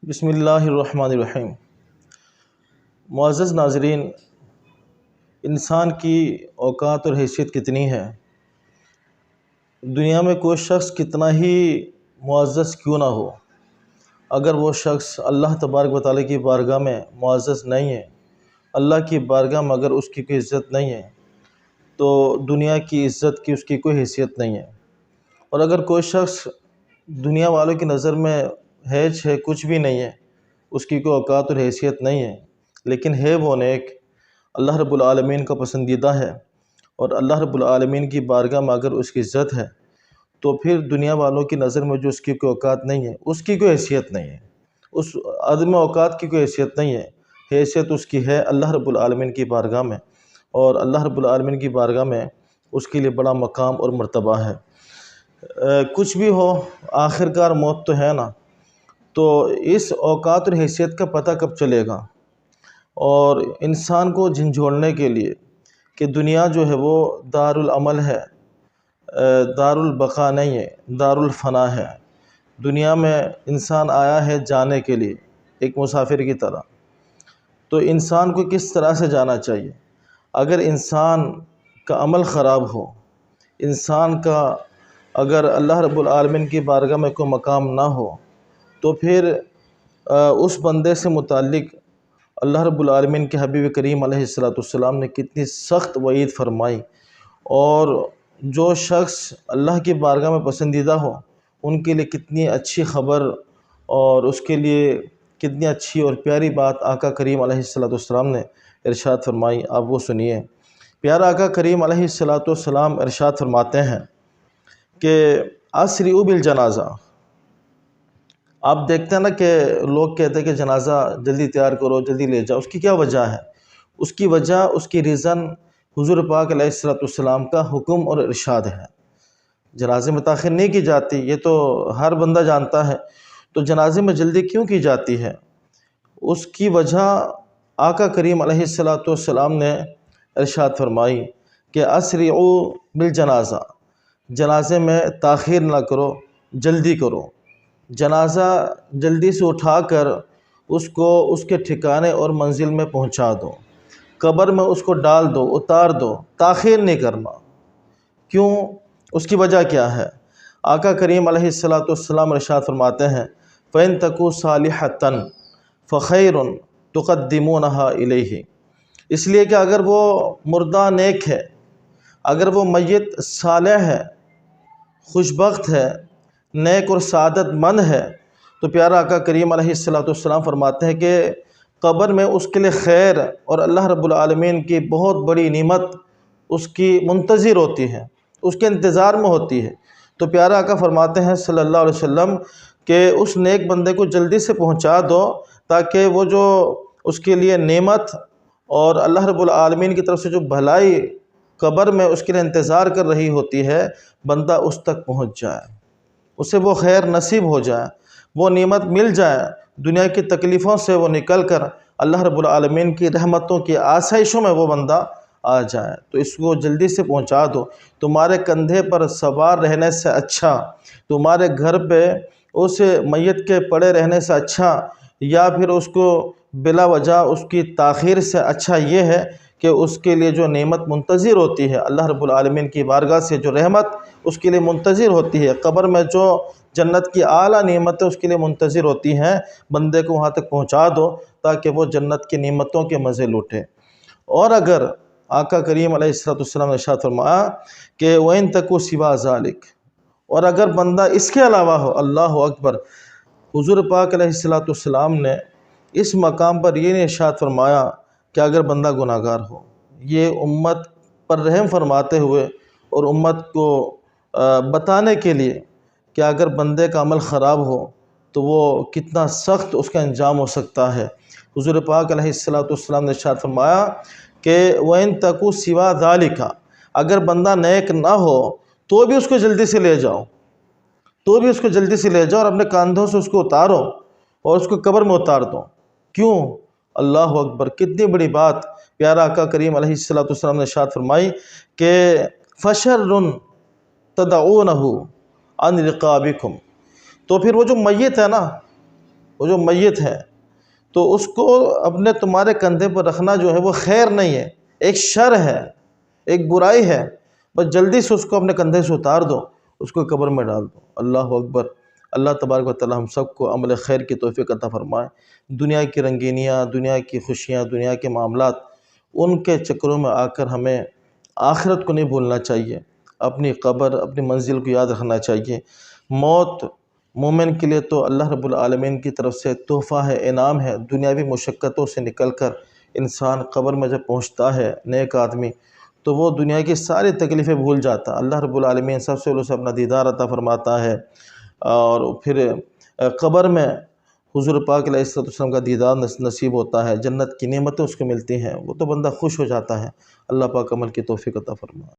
بسم اللہ الرحمن الرحیم۔ معزز ناظرین، انسان کی اوقات اور حیثیت کتنی ہے؟ دنیا میں کوئی شخص کتنا ہی معزز کیوں نہ ہو، اگر وہ شخص اللہ تبارک و تعالیٰ کی بارگاہ میں معزز نہیں ہے، اللہ کی بارگاہ میں اگر اس کی کوئی عزت نہیں ہے تو دنیا کی عزت کی اس کی کوئی حیثیت نہیں ہے۔ اور اگر کوئی شخص دنیا والوں کی نظر میں ہیچ ہے، کچھ بھی نہیں ہے، اس کی کوئی اوقات اور حیثیت نہیں ہے، لیکن ہے وہ نیک، اللہ رب العالمین کا پسندیدہ ہے، اور اللہ رب العالمین کی بارگاہ میں اگر اس کی عزت ہے تو پھر دنیا والوں کی نظر میں جو اس کی کوئی اوقات نہیں ہے، اس کی کوئی حیثیت نہیں ہے، اس عدم اوقات کی کوئی حیثیت نہیں ہے۔ حیثیت اس کی ہے اللہ رب العالمین کی بارگاہ میں، اور اللہ رب العالمین کی بارگاہ میں اس کے لیے بڑا مقام اور مرتبہ ہے۔ کچھ بھی ہو، آخرکار موت تو ہے نا، تو اس اوقات اور حیثیت کا پتہ کب چلے گا؟ اور انسان کو جھنجھوڑنے کے لیے کہ دنیا جو ہے وہ دار العمل ہے، دار البقا نہیں ہے، دار الفنا ہے۔ دنیا میں انسان آیا ہے جانے کے لیے، ایک مسافر کی طرح۔ تو انسان کو کس طرح سے جانا چاہیے؟ اگر انسان کا عمل خراب ہو، انسان کا اگر اللہ رب العالمین کی بارگاہ میں کوئی مقام نہ ہو، تو پھر اس بندے سے متعلق اللہ رب العالمین کے حبیب کریم علیہ السلام نے کتنی سخت وعید فرمائی، اور جو شخص اللہ کی بارگاہ میں پسندیدہ ہو ان کے لیے کتنی اچھی خبر اور اس کے لیے کتنی اچھی اور پیاری بات آقا کریم علیہ السلام نے ارشاد فرمائی۔ آپ وہ سنیے۔ پیارا آقا کریم علیہ السلام ارشاد فرماتے ہیں کہ اسرعوا بالجنازہ۔ آپ دیکھتے ہیں نا کہ لوگ کہتے ہیں کہ جنازہ جلدی تیار کرو، جلدی لے جاؤ۔ اس کی کیا وجہ ہے؟ اس کی وجہ، اس کی ریزن حضور پاک علیہ السلام کا حکم اور ارشاد ہے۔ جنازے میں تاخیر نہیں کی جاتی، یہ تو ہر بندہ جانتا ہے، تو جنازے میں جلدی کیوں کی جاتی ہے؟ اس کی وجہ آقا کریم علیہ السلام نے ارشاد فرمائی کہ اسرعوا بالجنازہ، جنازے میں تاخیر نہ کرو، جلدی کرو۔ جنازہ جلدی سے اٹھا کر اس کو اس کے ٹھکانے اور منزل میں پہنچا دو، قبر میں اس کو ڈال دو، اتار دو، تاخیر نہیں کرنا۔ کیوں؟ اس کی وجہ کیا ہے؟ آقا کریم علیہ السلام ارشاد فرماتے ہیں فَإِن تَكُ صَالِحَةً فَخَيْرٌ تُقَدِّمُونَهَا إِلَيْهِ، اس لیے کہ اگر وہ مردہ نیک ہے، اگر وہ میت صالح ہے، خوشبخت ہے، نیک اور سعادت مند ہے، تو پیارا آقا کریم علیہ السلام فرماتے ہیں کہ قبر میں اس کے لیے خیر اور اللہ رب العالمین کی بہت بڑی نعمت اس کی منتظر ہوتی ہے، اس کے انتظار میں ہوتی ہے۔ تو پیارا آقا فرماتے ہیں صلی اللہ علیہ وسلم کہ اس نیک بندے کو جلدی سے پہنچا دو، تاکہ وہ جو اس کے لیے نعمت اور اللہ رب العالمین کی طرف سے جو بھلائی قبر میں اس کے لیے انتظار کر رہی ہوتی ہے، بندہ اس تک پہنچ جائے، اسے وہ خیر نصیب ہو جائے، وہ نعمت مل جائے، دنیا کی تکلیفوں سے وہ نکل کر اللہ رب العالمین کی رحمتوں کی آسائشوں میں وہ بندہ آ جائے۔ تو اس کو جلدی سے پہنچا دو۔ تمہارے کندھے پر سوار رہنے سے اچھا، تمہارے گھر پہ اس میت کے پڑے رہنے سے اچھا، یا پھر اس کو بلا وجہ اس کی تاخیر سے اچھا یہ ہے کہ اس کے لیے جو نعمت منتظر ہوتی ہے، اللہ رب العالمین کی بارگاہ سے جو رحمت اس کے لیے منتظر ہوتی ہے، قبر میں جو جنت کی اعلیٰ نعمتیں اس کے لیے منتظر ہوتی ہیں، بندے کو وہاں تک پہنچا دو تاکہ وہ جنت کی نعمتوں کے مزے لوٹے۔ اور اگر آقا کریم علیہ السلام نے ارشاد فرمایا کہ وَإِن تَكُ سِوَى ذَلِكَ، اور اگر بندہ اس کے علاوہ ہو، اللہ اکبر، حضور پاک علیہ السلام نے اس مقام پر یہ نہیں ارشاد فرمایا کہ اگر بندہ گناہ گار ہو، یہ امت پر رحم فرماتے ہوئے اور امت کو بتانے کے لیے کہ اگر بندے کا عمل خراب ہو تو وہ کتنا سخت اس کا انجام ہو سکتا ہے۔ حضور پاک علیہ السلام نے ارشاد فرمایا کہ وَإِن تَكُ سِوَى ذَلِكَ، اگر بندہ نیک نہ ہو تو بھی اس کو جلدی سے لے جاؤ، تو بھی اس کو جلدی سے لے جاؤ اور اپنے کاندھوں سے اس کو اتارو اور اس کو قبر میں اتار دو۔ کیوں؟ اللہ اکبر، کتنی بڑی بات پیارا آقا کریم علیہ السلام نے ارشاد فرمائی کہ فَشَرٌ تَدْعُونَهُ عَنْ رِقَابِكُمْ، تو پھر وہ جو میت ہے نا، وہ جو میت ہے، تو اس کو اپنے تمہارے کندھے پر رکھنا جو ہے وہ خیر نہیں ہے، ایک شر ہے، ایک برائی ہے، بس جلدی سے اس کو اپنے کندھے سے اتار دو، اس کو قبر میں ڈال دو۔ اللہ اکبر۔ اللہ تبارک و تعالی ہم سب کو عمل خیر کی توفیق عطا فرمائے۔ دنیا کی رنگینیاں، دنیا کی خوشیاں، دنیا کے معاملات، ان کے چکروں میں آ کر ہمیں آخرت کو نہیں بھولنا چاہیے، اپنی قبر، اپنی منزل کو یاد رکھنا چاہیے۔ موت مومن کے لیے تو اللہ رب العالمین کی طرف سے تحفہ ہے، انعام ہے۔ دنیاوی مشقتوں سے نکل کر انسان قبر میں جب پہنچتا ہے نیک آدمی، تو وہ دنیا کی ساری تکلیفیں بھول جاتا ہے۔ اللہ رب العالمین سب سے اسے اپنا دیدار عطا فرماتا ہے، اور پھر قبر میں حضور پاک علیہ السلام کا دیدار نصیب ہوتا ہے، جنت کی نعمتیں اس کو ملتی ہیں، وہ تو بندہ خوش ہو جاتا ہے۔ اللہ پاک عمل کی توفیق عطا فرمائے۔